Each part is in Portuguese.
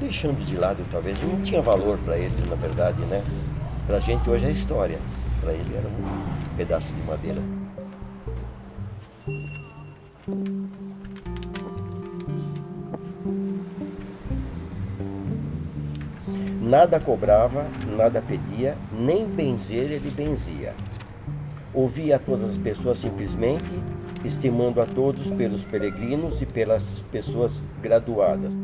Deixando de lado, talvez, não tinha valor para eles, na verdade, né? Pra gente hoje é história. Para ele era um pedaço de madeira. Nada cobrava, nada pedia, nem benzer ele benzia. Ouvia a todas as pessoas simplesmente, estimando a todos pelos peregrinos e pelas pessoas graduadas.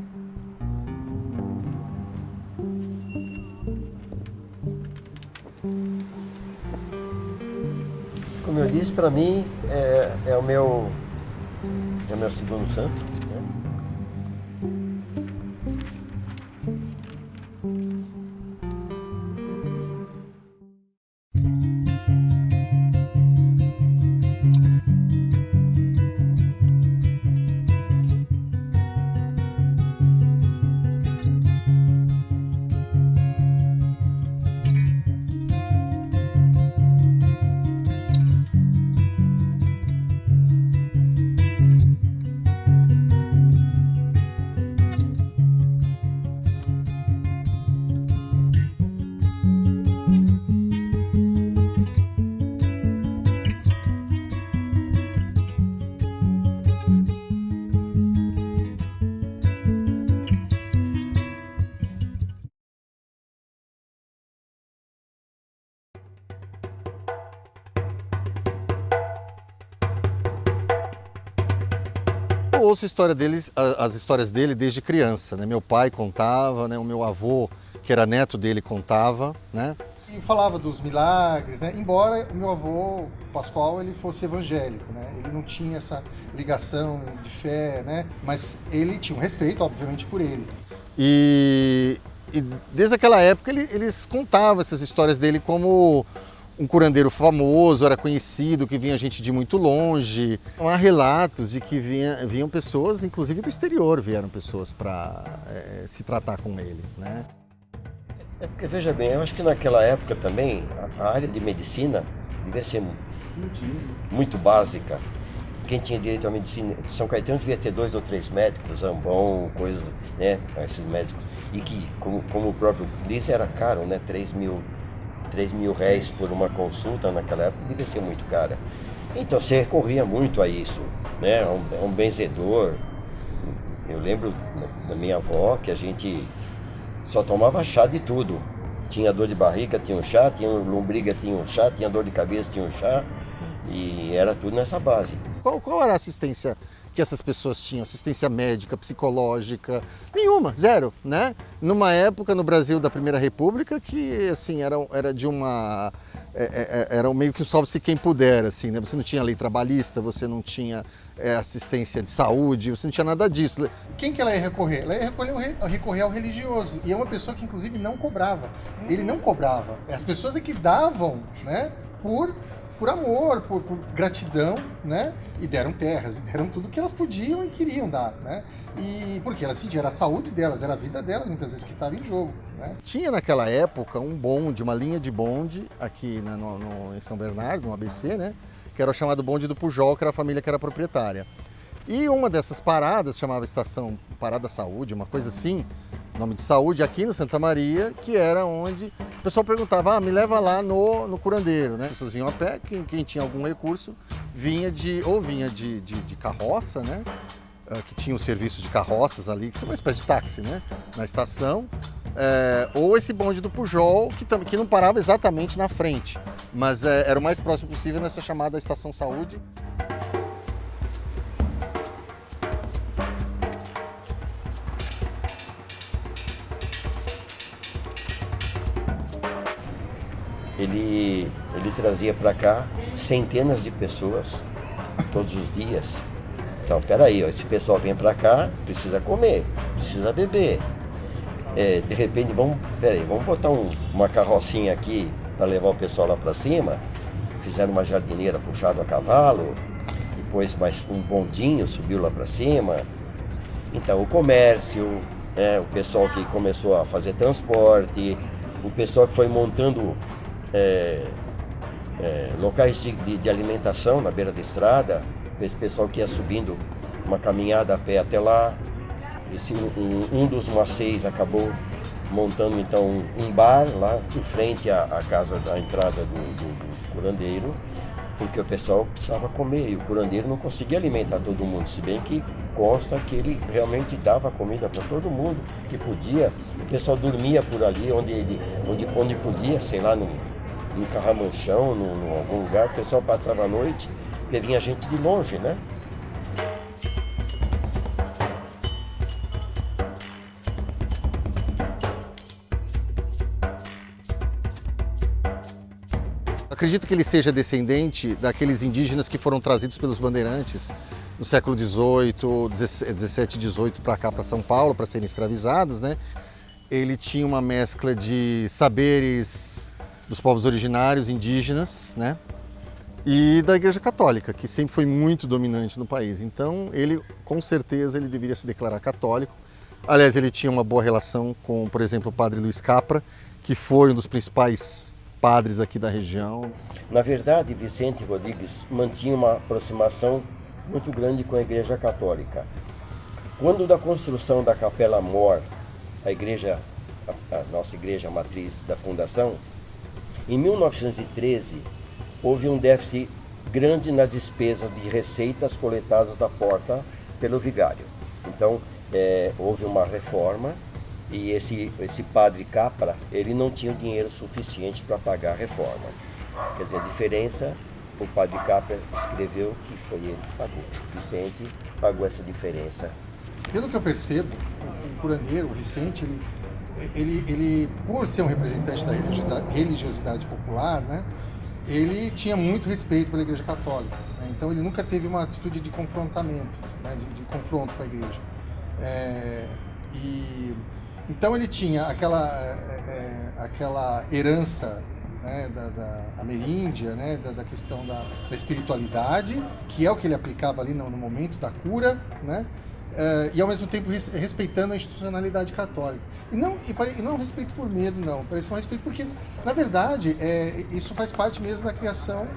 Como eu disse, para mim é o meu segundo santo, né? Eu ouço a história deles, as histórias dele desde criança, né? Meu pai contava, né? O meu avô, que era neto dele, contava, né? E falava dos milagres, né? Embora o meu avô Pascoal ele fosse evangélico, né? Ele não tinha essa ligação de fé, né? Mas ele tinha um respeito, obviamente, por ele. E desde aquela época eles contavam essas histórias dele como um curandeiro famoso, era conhecido, que vinha gente de muito longe. Há relatos de que vinham pessoas, inclusive do exterior, vieram pessoas para se tratar com ele, né? É porque, veja bem, eu acho que naquela época também a área de medicina devia ser muito básica. Quem tinha direito à medicina, São Caetano devia ter 2 ou 3 médicos, Zambon, coisas, né, esses médicos. E que, como o próprio disse, era caro, né, 3 mil réis por uma consulta naquela época, devia ser muito cara. Então você recorria muito a isso, né, a um benzedor. Eu lembro da minha avó que a gente só tomava chá de tudo. Tinha dor de barriga, tinha um chá, tinha lombriga, tinha um chá, tinha dor de cabeça, tinha um chá. E era tudo nessa base. Qual era a assistência que essas pessoas tinham? Assistência médica, psicológica? Nenhuma, zero, né? Numa época no Brasil da Primeira República que, assim, era de uma... Era meio que salve-se quem puder, assim, né? Você não tinha lei trabalhista, você não tinha assistência de saúde, você não tinha nada disso. Quem que ela ia recorrer? Ela ia recorrer ao religioso. E é uma pessoa que, inclusive, não cobrava. Ele não cobrava. As pessoas é que davam, né? Por amor, por gratidão, né? E deram terras, e deram tudo que elas podiam e queriam dar, né? E porque elas sentiam, era a saúde delas, era a vida delas, muitas vezes, que estava em jogo, né? Tinha naquela época um bonde, uma linha de bonde aqui em São Bernardo, no ABC, né? Que era o chamado bonde do Pujol, que era a família que era proprietária. E uma dessas paradas chamava Estação Parada Saúde, uma coisa assim, nome de saúde, aqui no Santa Maria, que era onde o pessoal perguntava, me leva lá no curandeiro, né? As pessoas vinham a pé, quem tinha algum recurso vinha de carroça, né? Que tinha o serviço de carroças ali, que é uma espécie de táxi, né? Na estação, ou esse bonde do Pujol, que não parava exatamente na frente, mas era o mais próximo possível nessa chamada Estação Saúde. Ele trazia para cá centenas de pessoas todos os dias. Então, peraí, ó, esse pessoal vem para cá, precisa comer, precisa beber. De repente, vamos botar uma carrocinha aqui para levar o pessoal lá para cima. Fizeram uma jardineira puxada a cavalo, depois mais um bondinho subiu lá para cima. Então, o comércio, o pessoal que começou a fazer transporte, o pessoal que foi montando locais de alimentação na beira da estrada, esse pessoal que ia subindo uma caminhada a pé até lá. Um dos maceios acabou montando então um bar lá em frente à casa da entrada do curandeiro, porque o pessoal precisava comer e o curandeiro não conseguia alimentar todo mundo, se bem que consta que ele realmente dava comida para todo mundo que podia. O pessoal dormia por ali onde podia, sei lá, num carramanchão, em algum lugar, o pessoal passava a noite, porque vinha gente de longe, né? Acredito que ele seja descendente daqueles indígenas que foram trazidos pelos bandeirantes no século XVIII, XVII e XVIII para cá, para São Paulo, para serem escravizados, né? Ele tinha uma mescla de saberes dos povos originários indígenas, né? E da Igreja Católica, que sempre foi muito dominante no país. Então, ele, com certeza, ele deveria se declarar católico. Aliás, ele tinha uma boa relação com, por exemplo, o padre Luiz Capra, que foi um dos principais padres aqui da região. Na verdade, Vicente Rodrigues mantinha uma aproximação muito grande com a Igreja Católica. Quando da construção da Capela Mor, a nossa igreja matriz da fundação, em 1913, houve um déficit grande nas despesas de receitas coletadas da porta pelo vigário. Então, houve uma reforma e esse padre Capra, ele não tinha dinheiro suficiente para pagar a reforma. Quer dizer, a diferença, o padre Capra escreveu que foi ele que pagou. Vicente pagou essa diferença. Pelo que eu percebo, o curandeiro, o Vicente, ele por ser um representante da religiosidade popular, né, ele tinha muito respeito pela Igreja Católica, né? Então ele nunca teve uma atitude de confrontamento, né, de confronto com a Igreja. Então ele tinha aquela herança, né, da ameríndia, né, da questão da espiritualidade, que é o que ele aplicava ali no momento da cura, né, e ao mesmo tempo respeitando a institucionalidade católica. E não um respeito por medo, não, parece que é um respeito porque, na verdade, isso faz parte mesmo da criação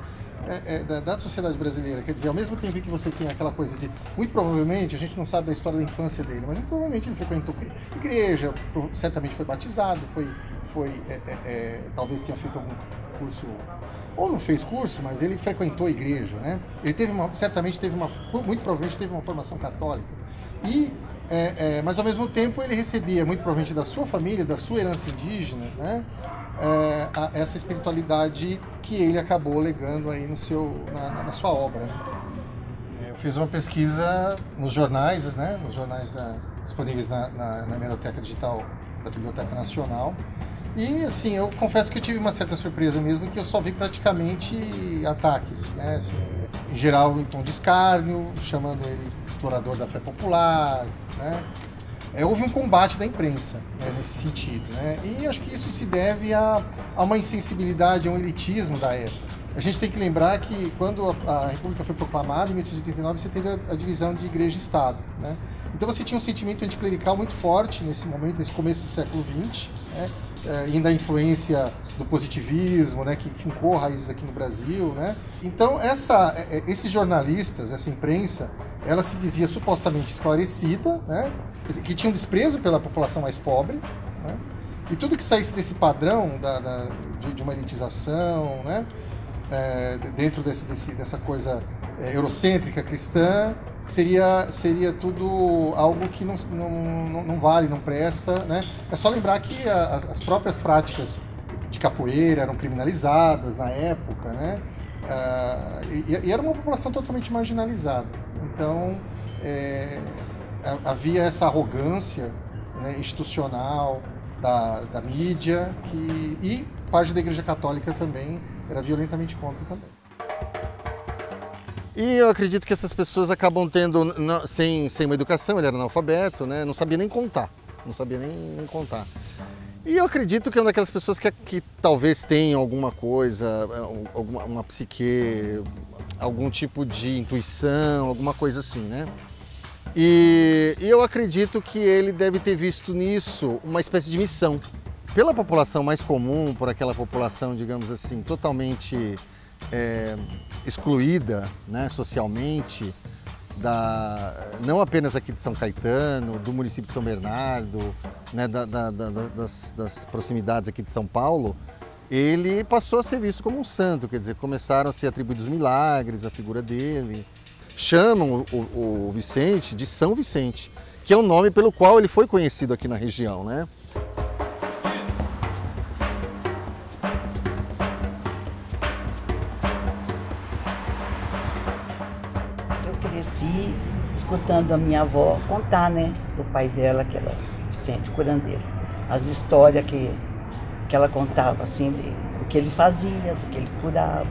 da sociedade brasileira. Quer dizer, ao mesmo tempo que você tem aquela coisa de, muito provavelmente, a gente não sabe da história da infância dele, mas muito provavelmente ele frequentou igreja, certamente foi batizado, talvez tenha feito algum curso, ou não fez curso, mas ele frequentou a igreja, né? Ele muito provavelmente teve uma formação católica. Mas ao mesmo tempo ele recebia, muito provavelmente da sua família, da sua herança indígena, né? Essa espiritualidade que ele acabou legando aí na sua obra. Eu fiz uma pesquisa nos jornais, né? Nos jornais disponíveis na hemeroteca digital da Biblioteca Nacional. E assim, eu confesso que eu tive uma certa surpresa mesmo, que eu só vi praticamente ataques, né? Assim, em geral em tom de escárnio, chamando ele de explorador da fé popular, né? Houve um combate da imprensa, né, nesse sentido, né? E acho que isso se deve a uma insensibilidade, a um elitismo da época. A gente tem que lembrar que quando a República foi proclamada, em 1889, você teve a divisão de igreja e Estado, né? Então você tinha um sentimento anticlerical muito forte nesse momento, nesse começo do século XX, né? Ainda a influência do positivismo, né, que fincou raízes aqui no Brasil, né? Então esses jornalistas, essa imprensa, ela se dizia supostamente esclarecida, né, que tinha um desprezo pela população mais pobre, né? E tudo que saísse desse padrão de uma elitização, né, dentro dessa coisa eurocêntrica cristã, seria tudo algo que não vale, não presta, né? É só lembrar que as próprias práticas de capoeira eram criminalizadas na época, né? E era uma população totalmente marginalizada. Então, havia essa arrogância, né, institucional da mídia, e parte da Igreja Católica também era violentamente contra também. E eu acredito que essas pessoas acabam tendo, sem uma educação, ele era analfabeto, né? Não sabia nem contar, E eu acredito que é uma daquelas pessoas que talvez tenham alguma coisa, uma psique, algum tipo de intuição, alguma coisa assim, né? E eu acredito que ele deve ter visto nisso uma espécie de missão. Pela população mais comum, por aquela população, digamos assim, totalmente excluída, né, socialmente, não apenas aqui de São Caetano, do município de São Bernardo, né, das proximidades aqui de São Paulo, ele passou a ser visto como um santo, quer dizer, começaram a ser atribuídos milagres à figura dele. Chamam o Vicente de São Vicente, que é o nome pelo qual ele foi conhecido aqui na região, né? Eu cresci escutando a minha avó contar, né, do pai dela, que era Vicente Curandeiro, as histórias que ela contava, assim, do que ele fazia, do que ele curava,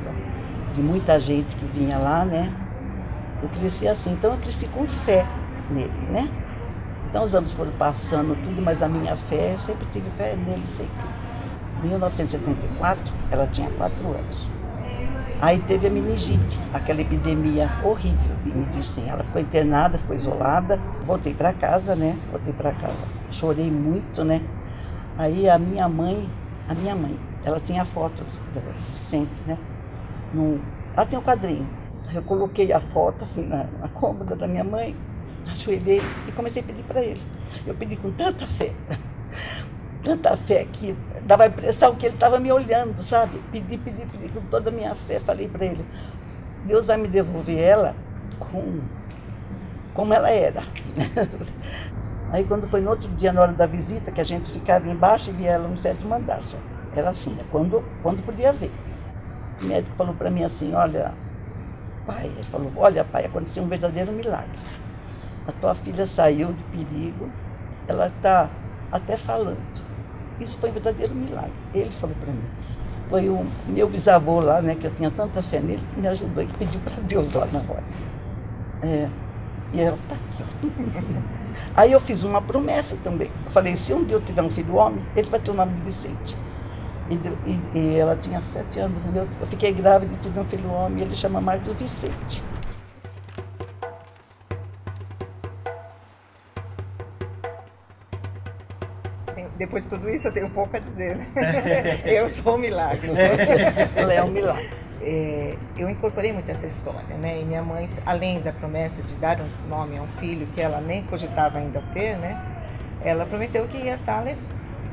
de muita gente que vinha lá, né? Eu cresci assim, então eu cresci com fé nele, né? Então os anos foram passando tudo, mas a minha fé, eu sempre tive fé nele, sempre. Em 1974, ela tinha 4 anos. Aí teve a meningite, aquela epidemia horrível de meningite. Ela ficou internada, ficou isolada. Voltei para casa, né? Chorei muito, né? Aí a minha mãe, ela tinha foto do Vicente, né? Ela tinha um quadrinho. Eu coloquei a foto assim na cômoda da minha mãe, ajoelhei e comecei a pedir para ele. Eu pedi com tanta fé que dava a impressão que ele estava me olhando, sabe? Pedi com toda a minha fé, falei para ele, Deus vai me devolver ela como ela era. Aí quando foi no outro dia, na hora da visita, que a gente ficava embaixo e via ela no 7º andar só. Era assim, né? Quando podia ver. O médico falou para mim assim, olha, pai, aconteceu um verdadeiro milagre. A tua filha saiu de perigo, ela está até falando. Isso foi um verdadeiro milagre. Ele falou para mim. Foi o meu bisavô lá, né, que eu tinha tanta fé nele, que me ajudou e que pediu para Deus lá na hora. E ela está aqui, ó. Aí eu fiz uma promessa também. Eu falei, se um dia eu tiver um filho homem, ele vai ter o nome de Vicente. E ela tinha 7 anos, eu fiquei grávida e tive um filho homem, e ele chama Marcos Vicente. Depois de tudo isso, eu tenho pouco a dizer, né? Eu sou um milagre. Ela é um milagre. Eu incorporei muito essa história, né? E minha mãe, além da promessa de dar um nome a um filho que ela nem cogitava ainda ter, né? Ela prometeu que ia estar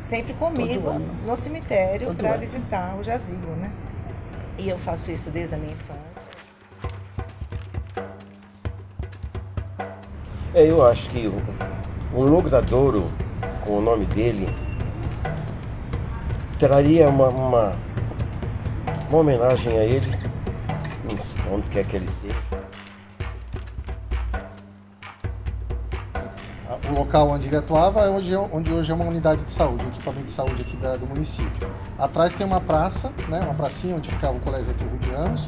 sempre comigo no cemitério para visitar o jazigo, né? E eu faço isso desde a minha infância. Eu acho que um logradouro com o nome dele traria uma homenagem a ele, onde quer que ele esteja. O local onde ele atuava é onde hoje é uma unidade de saúde, um equipamento de saúde aqui do município. Atrás tem uma praça, né, uma pracinha onde ficava o Colégio Arthur Rudianos.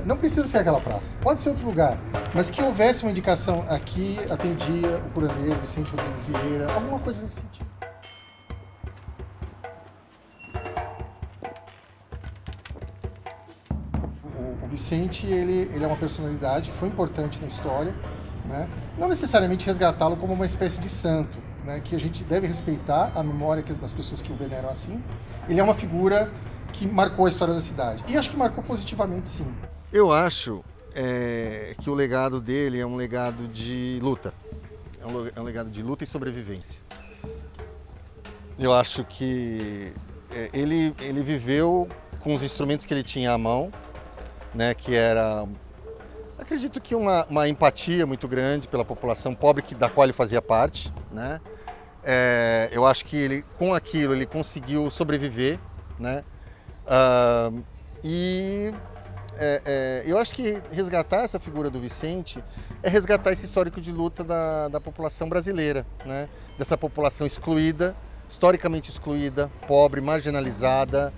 Não precisa ser aquela praça, pode ser outro lugar, mas que houvesse uma indicação aqui, atendia o curandeiro Vicente Rodrigues Vieira, alguma coisa nesse sentido. O Vicente, ele é uma personalidade que foi importante na história, né? Não necessariamente resgatá-lo como uma espécie de santo, né? Que a gente deve respeitar a memória das pessoas que o veneram assim. Ele é uma figura que marcou a história da cidade. E acho que marcou positivamente, sim. Eu acho que o legado dele é um legado de luta. É um legado de luta e sobrevivência. Eu acho que ele viveu com os instrumentos que ele tinha à mão, né, que era, acredito que uma empatia muito grande pela população pobre da qual ele fazia parte, né? Eu acho que com aquilo ele conseguiu sobreviver, né? Eu acho que resgatar essa figura do Vicente é resgatar esse histórico de luta da população brasileira, né? Dessa população excluída, historicamente excluída, pobre, marginalizada,